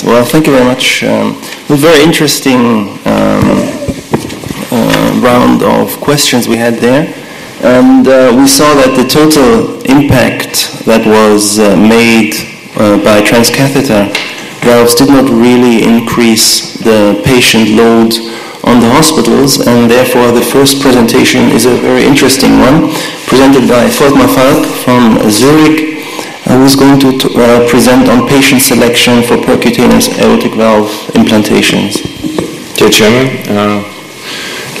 Well, thank you very much. A very interesting round of questions we had there. And we saw that the total impact that was made by transcatheter valves did not really increase the patient load on the hospitals, and therefore the first presentation is a very interesting one, presented by Volkmar Falk from Zurich, who is going to present on patient selection for percutaneous aortic valve implantations. Dear Chairman,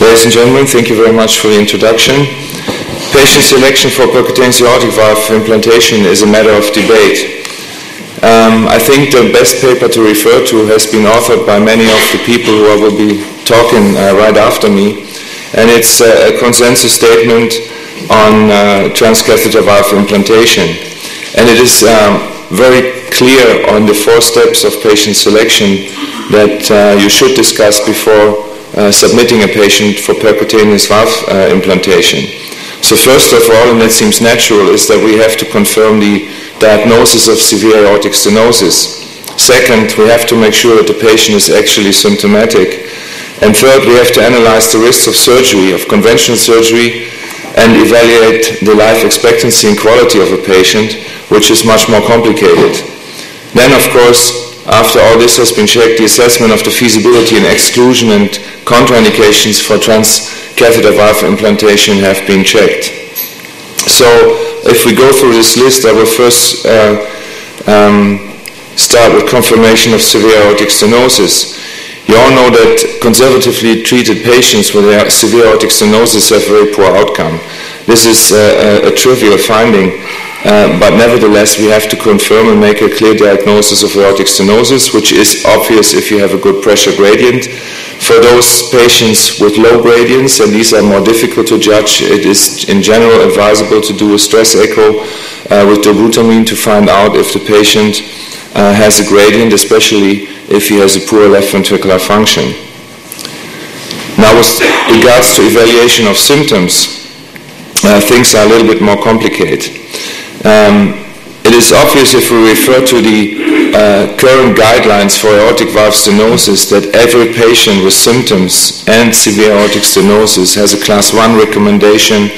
ladies and gentlemen, thank you very much for the introduction. Patient selection for percutaneous aortic valve implantation is a matter of debate. I think the best paper to refer to has been authored by many of the people who will be talking right after me, and it's a consensus statement on transcatheter valve implantation. And it is very clear on the 4 steps of patient selection that you should discuss before submitting a patient for percutaneous valve implantation. So first of all, and that seems natural, is that we have to confirm the diagnosis of severe aortic stenosis. Second, we have to make sure that the patient is actually symptomatic. And third, we have to analyze the risks of surgery, of conventional surgery, and evaluate the life expectancy and quality of a patient, which is much more complicated. Then, of course, after all this has been checked, the assessment of the feasibility and exclusion and contraindications for transcatheter valve implantation have been checked. So, if we go through this list, I will first start with confirmation of severe aortic stenosis. You all know that conservatively treated patients with severe aortic stenosis have very poor outcome. This is a trivial finding, but nevertheless we have to confirm and make a clear diagnosis of aortic stenosis, which is obvious if you have a good pressure gradient. For those patients with low gradients, and these are more difficult to judge, it is in general advisable to do a stress echo with dobutamine to find out if the patient has a gradient, especially if he has a poor left ventricular function. Now, with regards to evaluation of symptoms, things are a little bit more complicated. It is obvious if we refer to the current guidelines for aortic valve stenosis that every patient with symptoms and severe aortic stenosis has a class 1 recommendation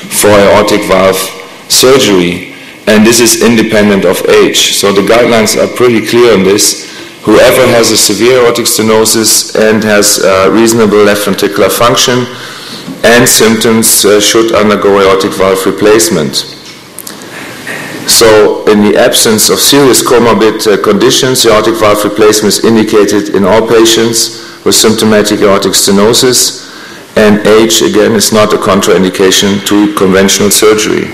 for aortic valve surgery, and this is independent of age. So the guidelines are pretty clear on this. Whoever has a severe aortic stenosis and has reasonable left ventricular function and symptoms should undergo aortic valve replacement. So in the absence of serious comorbid conditions, aortic valve replacement is indicated in all patients with symptomatic aortic stenosis, and age, again, is not a contraindication to conventional surgery.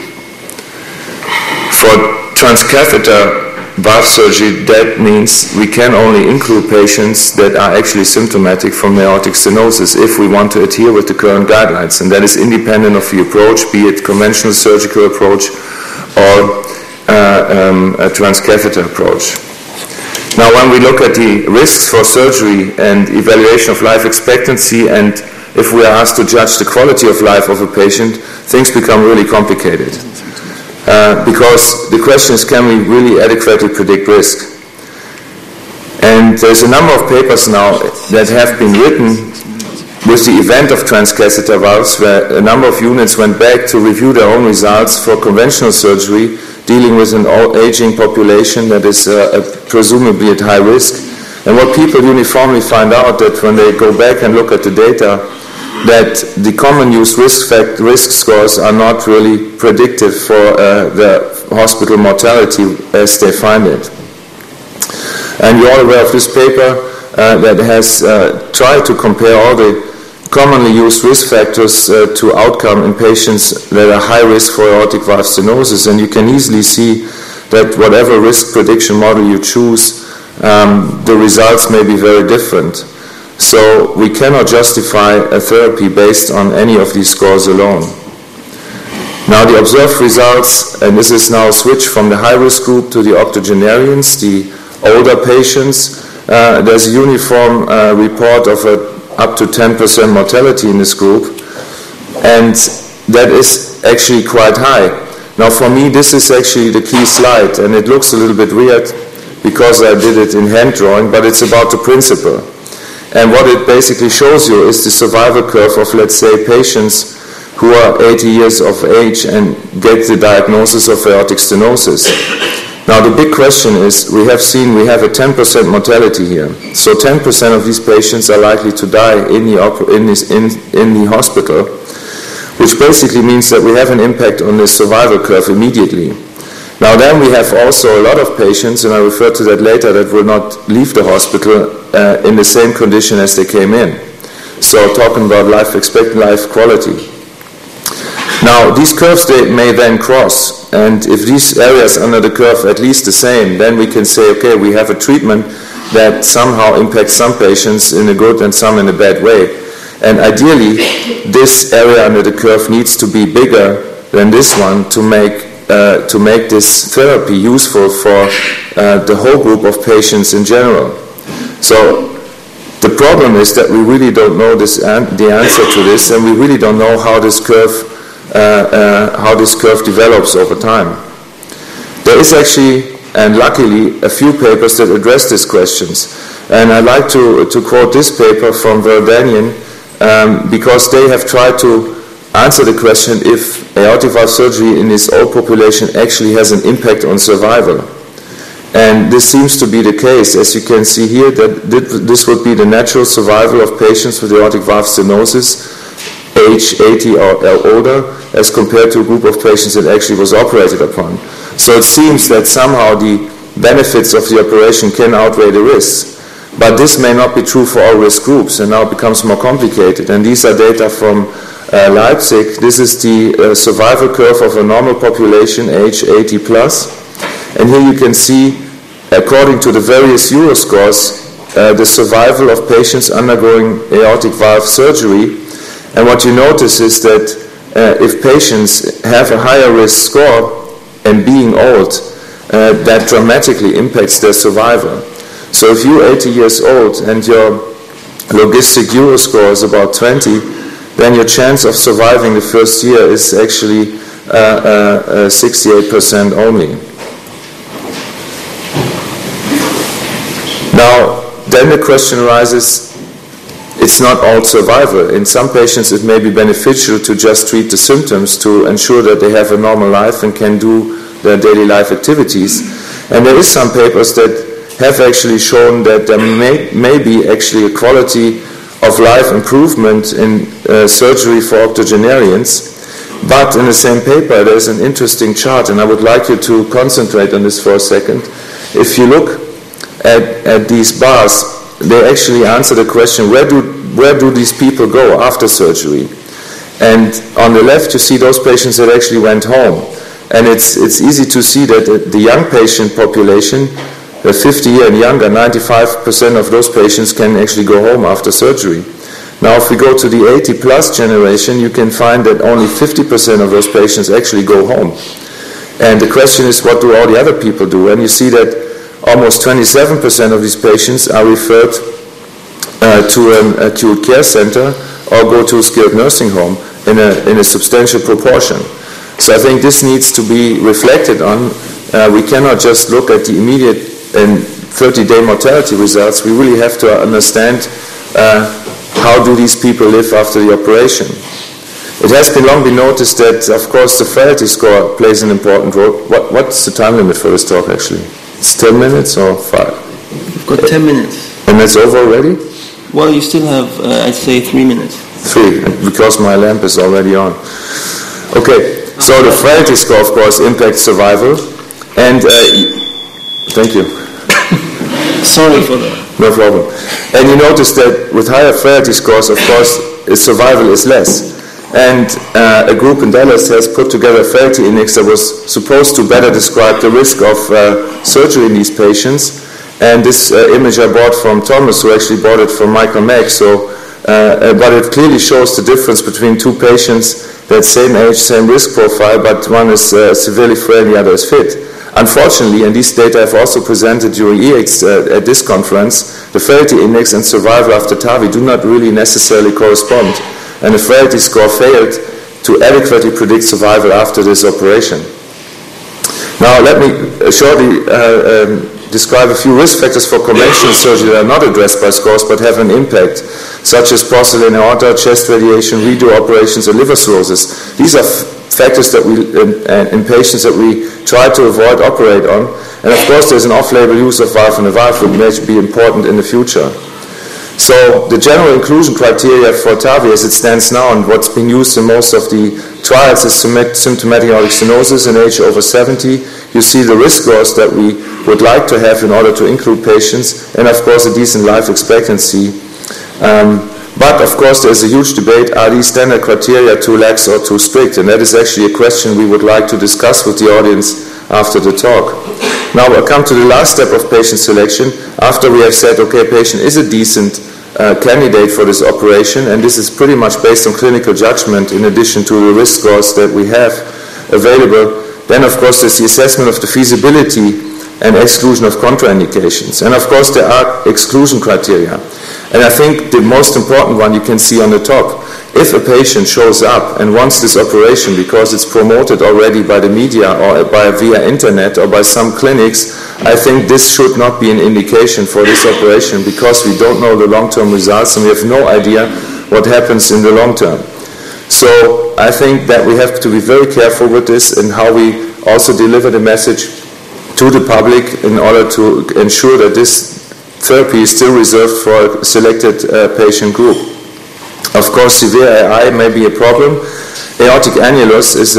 For transcatheter valve surgery, that means we can only include patients that are actually symptomatic from aortic stenosis if we want to adhere with the current guidelines, and that is independent of the approach, be it conventional surgical approach or a transcatheter approach. Now, when we look at the risks for surgery and evaluation of life expectancy, and if we are asked to judge the quality of life of a patient, things become really complicated. Because the question is, can we really adequately predict risk? And there's a number of papers now that have been written with the event of transcatheter valves, where a number of units went back to review their own results for conventional surgery, dealing with an aging population that is presumably at high risk. And what people uniformly find out that when they go back and look at the data, that the common use risk scores are not really predictive for the hospital mortality as they find it. And you're all aware of this paper that has tried to compare all the commonly used risk factors to outcome in patients that are high risk for aortic valve stenosis, and you can easily see that whatever risk prediction model you choose, the results may be very different. So we cannot justify a therapy based on any of these scores alone. Now the observed results, and this is now switched from the high-risk group to the octogenarians, the older patients. There's a uniform report of up to 10% mortality in this group, and that is actually quite high. Now for me, this is actually the key slide, and it looks a little bit weird, because I did it in hand drawing, but it's about the principle. And what it basically shows you is the survival curve of, let's say, patients who are 80 years of age and get the diagnosis of aortic stenosis. Now the big question is, we have a 10% mortality here. So 10% of these patients are likely to die in the hospital, which basically means that we have an impact on the survival curve immediately. Now then we have also a lot of patients, and I refer to that later, that will not leave the hospital in the same condition as they came in. So talking about life expectancy, life quality. Now these curves, they may then cross, and if these areas under the curve are at least the same, then we can say, okay, we have a treatment that somehow impacts some patients in a good and some in a bad way. And ideally, this area under the curve needs to be bigger than this one to make this therapy useful for the whole group of patients in general. So the problem is that we really don't know the answer to this, and we really don't know how this curve develops over time. There is actually, and luckily, a few papers that address these questions. And I'd like to quote this paper from Verdanian, because they have tried to answer the question if aortic valve surgery in this old population actually has an impact on survival. And this seems to be the case, as you can see here, that this would be the natural survival of patients with aortic valve stenosis, age 80 or older, as compared to a group of patients that actually was operated upon. So it seems that somehow the benefits of the operation can outweigh the risks. But this may not be true for all risk groups, and now it becomes more complicated. And these are data from Leipzig. This is the survival curve of a normal population, age 80 plus. And here you can see, according to the various Euro scores, the survival of patients undergoing aortic valve surgery. And what you notice is that if patients have a higher risk score and being old, that dramatically impacts their survival. So if you're 80 years old and your logistic Euro score is about 20, then your chance of surviving the first year is actually 68% only. Now, then the question arises, it's not all survival. In some patients it may be beneficial to just treat the symptoms to ensure that they have a normal life and can do their daily life activities. And there is some papers that have actually shown that there may be actually a quality of life improvement in surgery for octogenarians. But in the same paper there's an interesting chart, and I would like you to concentrate on this for a second. If you look at these bars, they actually answer the question, where do these people go after surgery? And on the left you see those patients that actually went home. And it's easy to see that the young patient population, the 50 year and younger, 95% of those patients can actually go home after surgery. Now if we go to the 80 plus generation, you can find that only 50% of those patients actually go home. And the question is, what do all the other people do? And you see that almost 27% of these patients are referred to an acute care center or go to a skilled nursing home in a substantial proportion. So I think this needs to be reflected on. We cannot just look at the immediate and 30-day mortality results. We really have to understand how do these people live after the operation. It has long been noticed that, of course, the frailty score plays an important role. What's the time limit for this talk, actually? It's 10 minutes or 5? We've got 10 minutes. And that's over already? Well, you still have, I'd say, 3 minutes. 3, because my lamp is already on. Okay, so the frailty score, of course, impacts survival. And, thank you. Sorry for that. No problem. And you notice that with higher frailty scores, of course, survival is less. And a group in Dallas has put together a frailty index that was supposed to better describe the risk of surgery in these patients. And this image I bought from Thomas, who actually bought it from Michael Mack. So, but it clearly shows the difference between two patients that same age, same risk profile, but one is severely frail, the other is fit. Unfortunately, and these data I've also presented during EACTS at this conference, the frailty index and survival after TAVI do not really necessarily correspond. And the frailty score failed to adequately predict survival after this operation. Now let me shortly describe a few risk factors for conventional surgery that are not addressed by scores but have an impact, such as porcelain aorta, chest radiation, redo operations, and liver cirrhosis. These are factors that we, in patients that we try to avoid operate on. And of course, there's an off-label use of valve-in-a-valve that may be important in the future. So the general inclusion criteria for TAVI as it stands now and what's been used in most of the trials is symptomatic aortic stenosis in age over 70. You see the risk scores that we would like to have in order to include patients, and of course a decent life expectancy. But of course there's a huge debate, are these standard criteria too lax or too strict? And that is actually a question we would like to discuss with the audience after the talk. Now we'll come to the last step of patient selection. After we have said, okay, patient is a decent candidate for this operation, and this is pretty much based on clinical judgment in addition to the risk scores that we have available, then of course there's the assessment of the feasibility and exclusion of contraindications. And of course there are exclusion criteria. And I think the most important one you can see on the top. If a patient shows up and wants this operation because it's promoted already by the media or via internet or by some clinics, I think this should not be an indication for this operation because we don't know the long-term results and we have no idea what happens in the long term. So I think that we have to be very careful with this and how we also deliver the message to the public in order to ensure that this therapy is still reserved for a selected patient group. Of course, severe AI may be a problem. Aortic annulus is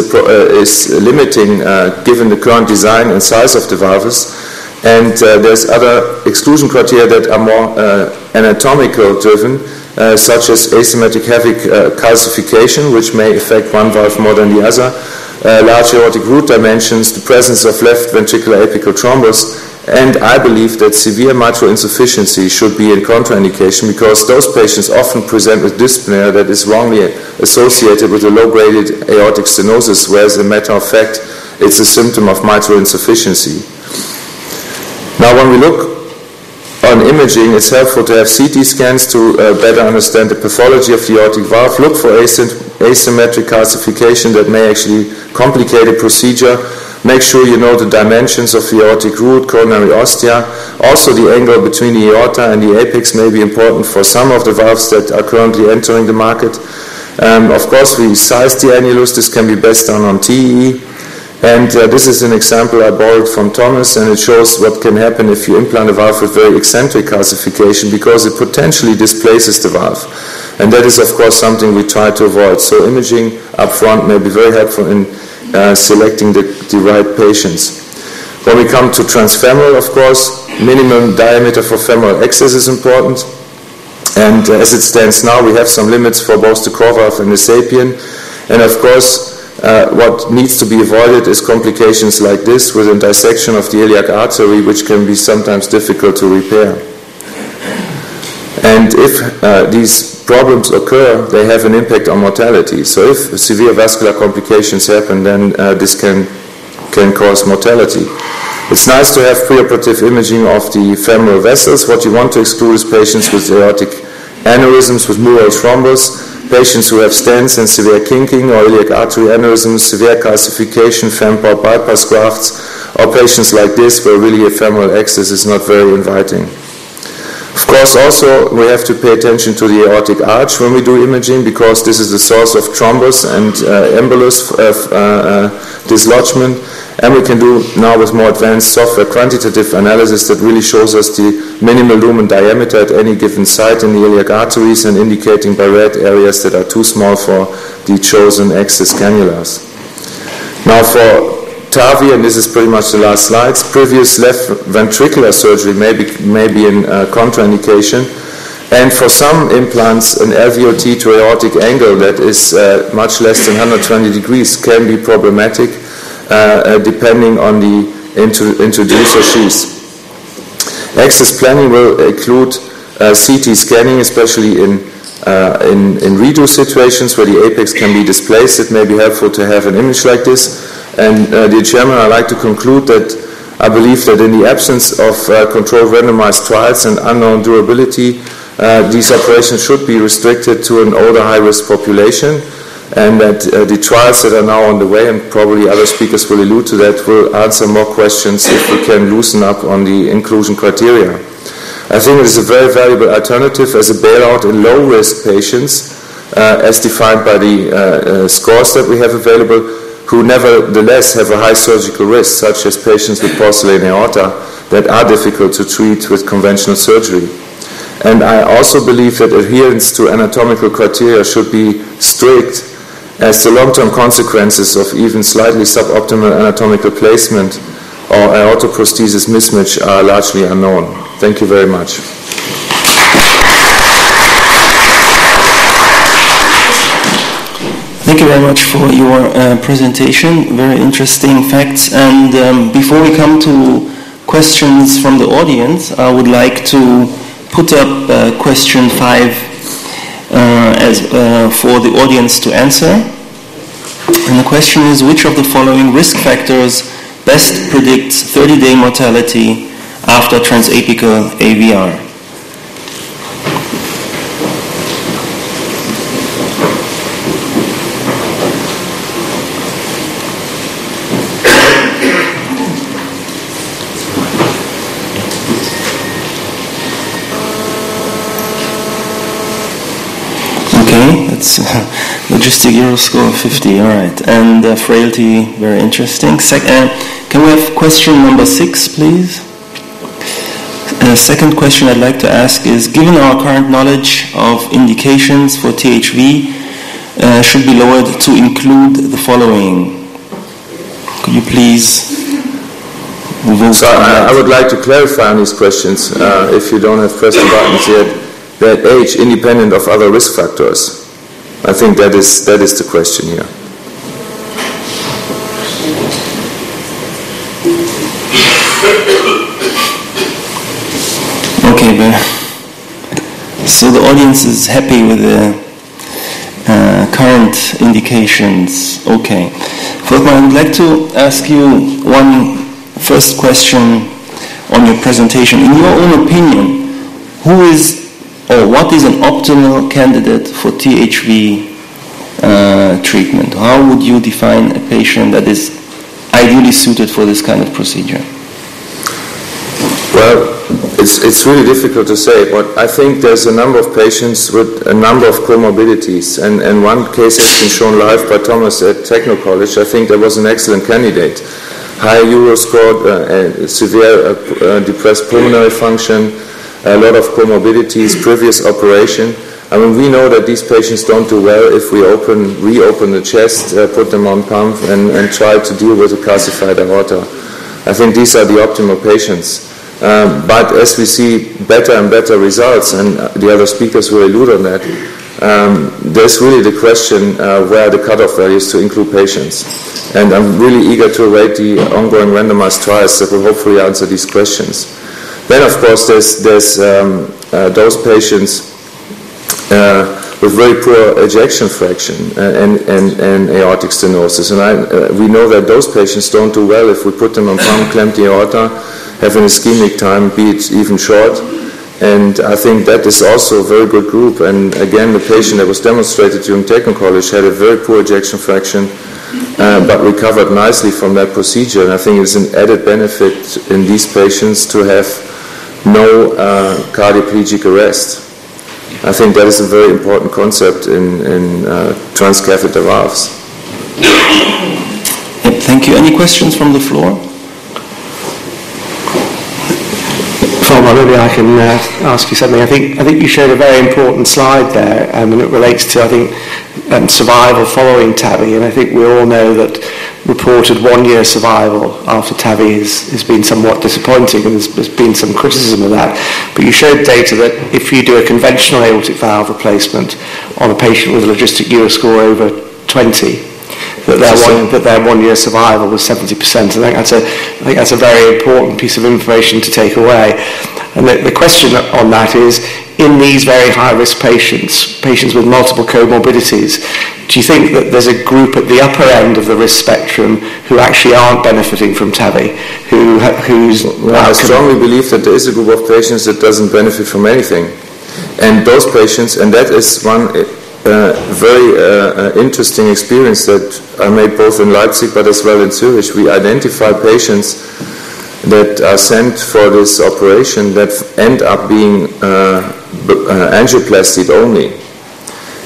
limiting given the current design and size of the valves. And there's other exclusion criteria that are more anatomical driven, such as asymmetric heavy calcification, which may affect one valve more than the other, large aortic root dimensions, the presence of left ventricular apical thrombus, and I believe that severe mitral insufficiency should be a contraindication because those patients often present with dyspnea that is wrongly associated with a low-graded aortic stenosis, whereas as a matter of fact, it's a symptom of mitral insufficiency. Now, when we look on imaging, it's helpful to have CT scans to better understand the pathology of the aortic valve. Look for asymmetric calcification that may actually complicate a procedure. Make sure you know the dimensions of the aortic root, coronary ostia. Also, the angle between the aorta and the apex may be important for some of the valves that are currently entering the market. Of course, we size the annulus. This can be best done on TEE. And this is an example I borrowed from Thomas, and it shows what can happen if you implant a valve with very eccentric calcification because it potentially displaces the valve. And that is, of course, something we try to avoid. So imaging up front may be very helpful in selecting the right patients. When we come to transfemoral, of course, minimum diameter for femoral access is important. And as it stands now, we have some limits for both the core valve and the sapien. And of course, what needs to be avoided is complications like this with a dissection of the iliac artery, which can be sometimes difficult to repair. And if these problems occur, they have an impact on mortality. So if severe vascular complications happen, then this can cause mortality. It's nice to have preoperative imaging of the femoral vessels. What you want to exclude is patients with aortic aneurysms with mural thrombus, patients who have stents and severe kinking or iliac artery aneurysms, severe calcification, fem-pop bypass grafts, or patients like this where really a femoral access is not very inviting. Of course, also we have to pay attention to the aortic arch when we do imaging because this is the source of thrombus and embolus dislodgement. And we can do now with more advanced software quantitative analysis that really shows us the minimal lumen diameter at any given site in the iliac arteries and indicating by red areas that are too small for the chosen access cannulas. Now for TAVI, and this is pretty much the last slides, previous left ventricular surgery may be in contraindication. And for some implants, an LVOT to aortic angle that is much less than 120 degrees can be problematic depending on the introducer sheath. Access planning will include CT scanning, especially in redo situations where the apex can be displaced. It may be helpful to have an image like this. And dear Chairman, I'd like to conclude that I believe that in the absence of controlled randomized trials and unknown durability, these operations should be restricted to an older high-risk population. and that the trials that are now on the way, and probably other speakers will allude to that, will answer more questions if we can loosen up on the inclusion criteria. I think it is a very valuable alternative as a bailout in low-risk patients, as defined by the scores that we have available, who nevertheless have a high surgical risk, such as patients with porcelain aorta that are difficult to treat with conventional surgery. And I also believe that adherence to anatomical criteria should be strict, as the long-term consequences of even slightly suboptimal anatomical placement or aortoprosthesis mismatch are largely unknown. Thank you very much. Thank you very much for your presentation. Very interesting facts. And before we come to questions from the audience, I would like to put up question 5 for the audience to answer. And the question is, which of the following risk factors best predicts 30-day mortality after transapical AVR? That's logistic Euro score 50, all right. And frailty, very interesting. Can we have question number 6, please? Second question I'd like to ask is, given our current knowledge of indications for THV, should be lowered to include the following. Could you please vote? So I would like to clarify on these questions, if you don't have pressed the buttons yet, that age independent of other risk factors. I think that is the question here. Okay, so the audience is happy with the current indications. Okay. Volkmar, I would like to ask you one first question on your presentation. In your own opinion, who is or what is an optimal candidate for THV treatment? How would you define a patient that is ideally suited for this kind of procedure? Well, it's really difficult to say, but I think there's a number of patients with a number of comorbidities, and one case has been shown live by Thomas at Techno College. I think that was an excellent candidate. High Euro score, severe depressed pulmonary function, a lot of comorbidities, previous operation. I mean, we know that these patients don't do well if we reopen the chest, put them on pump, and try to deal with a calcified aorta. I think these are the optimal patients. But as we see better and better results, and the other speakers will allude on that, there's really the question where the cutoff value is to include patients. And I'm really eager to await the ongoing randomized trials that will hopefully answer these questions. Then, of course, there's those patients with very poor ejection fraction and aortic stenosis. And we know that those patients don't do well if we put them on pump, clamp the aorta, have an ischemic time, be it even short. And I think that is also a very good group. And again, the patient that was demonstrated during Techno College had a very poor ejection fraction, but recovered nicely from that procedure. And I think it's an added benefit in these patients to have no cardioplegic arrest. I think that is a very important concept in transcatheter valves. Thank you. Any questions from the floor? Maybe I can ask you something. I think you showed a very important slide there, and it relates to, I think, survival following TAVI. And I think we all know that reported 1-year survival after TAVI has been somewhat disappointing, and there's been some criticism of that. But you showed data that if you do a conventional aortic valve replacement on a patient with a logistic Euro score over 20, that their 1-year survival was 70%. I think that's a very important piece of information to take away. And the question on that is, in these very high-risk patients with multiple comorbidities, do you think that there's a group at the upper end of the risk spectrum who actually aren't benefiting from TAVI? I strongly believe that there is a group of patients that doesn't benefit from anything. And those patients, and that is one very interesting experience that I made both in Leipzig but as well in Zurich. We identify patients that are sent for this operation that end up being angioplasty only.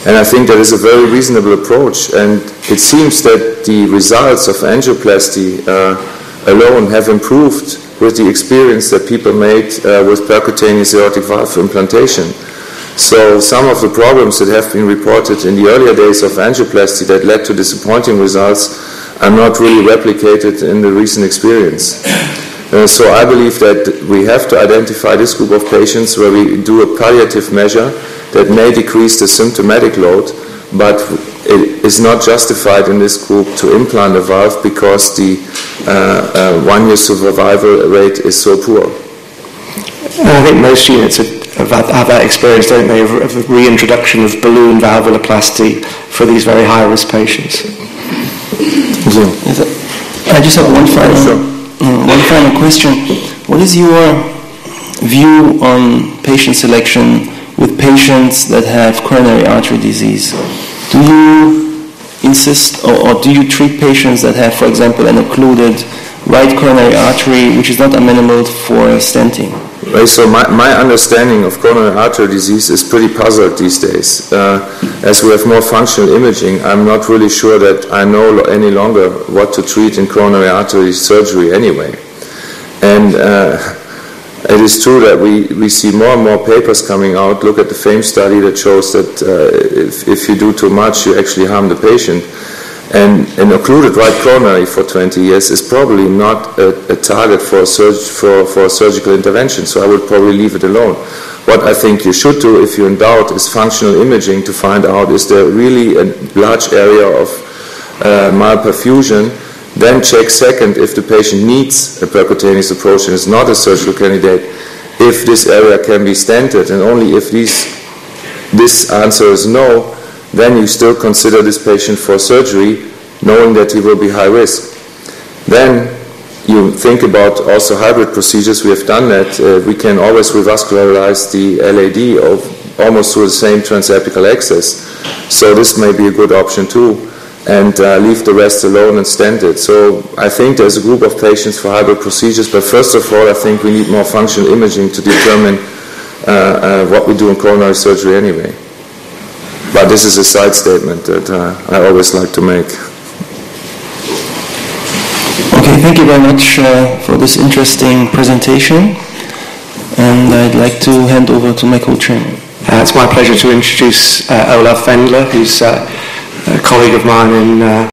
And I think that is a very reasonable approach, and it seems that the results of angioplasty alone have improved with the experience that people made with percutaneous aortic valve implantation. So some of the problems that have been reported in the earlier days of angioplasty that led to disappointing results are not really replicated in the recent experience. So I believe that we have to identify this group of patients where we do a palliative measure that may decrease the symptomatic load, but it is not justified in this group to implant a valve because the one-year survival rate is so poor. I think most units have that experience, don't they, of the reintroduction of balloon valvuloplasty for these very high-risk patients. I just have one final question. What is your view on patient selection with patients that have coronary artery disease? Do you insist or do you treat patients that have, for example, an occluded right coronary artery which is not amenable for stenting? Right, so my understanding of coronary artery disease is pretty puzzled these days. As we have more functional imaging, I'm not really sure that I know any longer what to treat in coronary artery surgery anyway. And it is true that we see more and more papers coming out. Look at the FAME study that shows that if you do too much, you actually harm the patient. And an occluded right coronary for 20 years is probably not a target for a surgical intervention, so I would probably leave it alone. What I think you should do if you're in doubt is functional imaging to find out is there really a large area of malperfusion. Then check second if the patient needs a percutaneous approach and is not a surgical candidate, if this area can be stented, and only if this answer is no, then you still consider this patient for surgery, knowing that he will be high risk. Then you think about also hybrid procedures. We have done that. We can always revascularize the LAD almost through the same transapical access. So this may be a good option too, and leave the rest alone and stent it. So I think there's a group of patients for hybrid procedures, but first of all, I think we need more functional imaging to determine what we do in coronary surgery anyway. But this is a side statement that I always like to make. Okay, thank you very much for this interesting presentation. And I'd like to hand over to my co-chairman. It's my pleasure to introduce Olaf Wendler, who's a colleague of mine in